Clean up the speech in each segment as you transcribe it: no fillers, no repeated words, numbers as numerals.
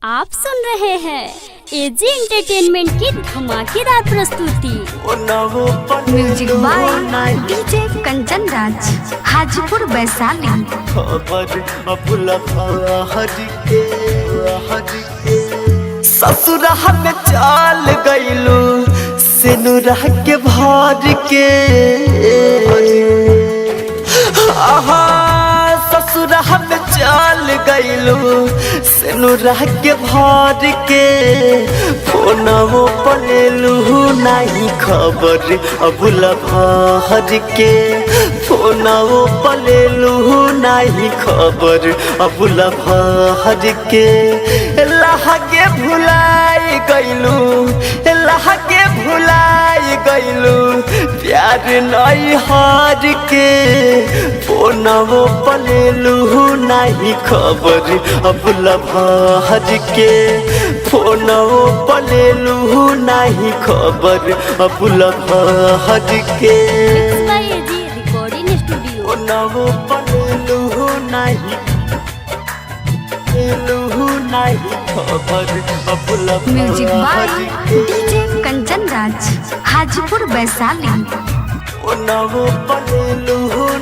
आप सुन रहे हैं एजी एंटरटेनमेंट की धमाकेदार प्रस्तुति। Music by DJ Kanchan Raj, Hajipur Vaishali. ससुरा में चाल गईलू सेनुरा के भार के ससुरा में चाल गईलू सेनुरा के भार के फोनवो पलेलू नहीं खबर अबुला भार के फोनवो पलेलू नहीं खबर अबुला भार के लहगे भुलाई गईलू लहगे भुलाई गईलू प्यार नहीं हार के फोनवो पलेलू नहीं खबर अबुला भार के फोनवो पलेलू नहीं खबर अबुला भार के एजी रिकॉर्डिंग स्टूडियो। फोनवो पलेलू नहीं खबर अबुला music by DJ Kanchan Raj, Hajipur Vaishali. फोनवो पलेलू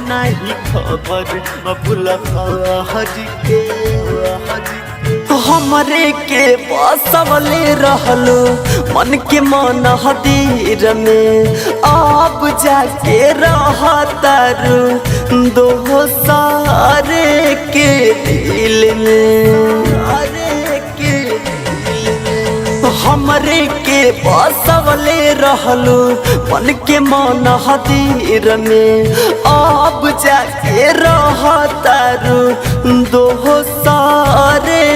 नहीं खबर अबुला भार के हमरे के बसवले रहलो मन के मन हदीर में आप जाके रहतारू दो सारे के दिल में हमरे के बसवले रहलो मन के मन हदीर में आप जाके रहतारू दो सारे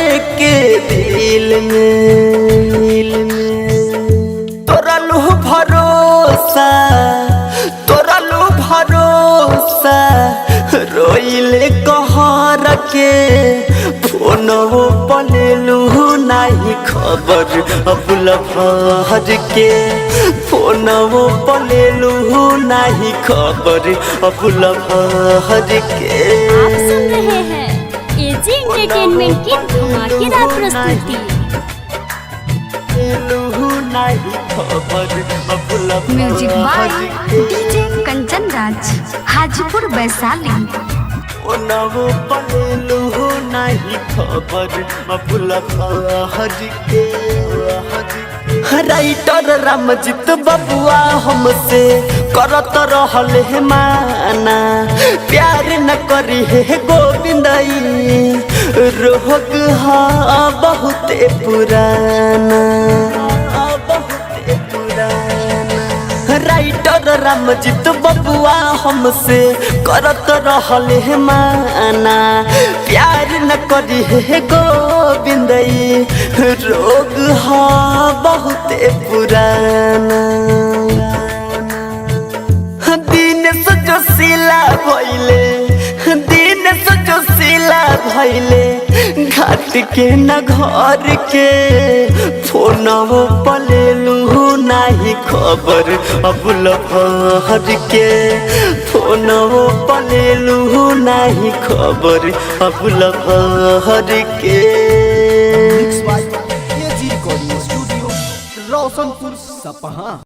के दिल में तोरा लू भरोसा रोइले कहर के फोनवो पलेलू नहीं खबर अबुला भार के फोनवो पलेलू नहीं खबर अबुला भार के आप सुन रहे हैं एजी एंटरटेनमेंट की धमाकेदार प्रस्तुति। Music by DJ Kanchan Raj, Hajipur Vaishali. फोनवो पलेलू नहीं खबर अबुला भार के राइटर रामजीत बबुआ हमसे करत रहल है माना प्यार न करी है गोविंदई रोग बहुत पुराना राइटर रामजीत बबुआ हमसे करत रहल है माना प्यार न करी है गोविंदई रोग बहुत पुराना दिन सजो सिला भइले दिन सजो सिला भइले घाट के न घर के फोनवो पलेलू नहीं खबर अबुला भार के फोनवो पलेलू नहीं खबर अबुला भार के एजी रिकॉर्डिंग स्टूडियो, रोशनपुर सपहा।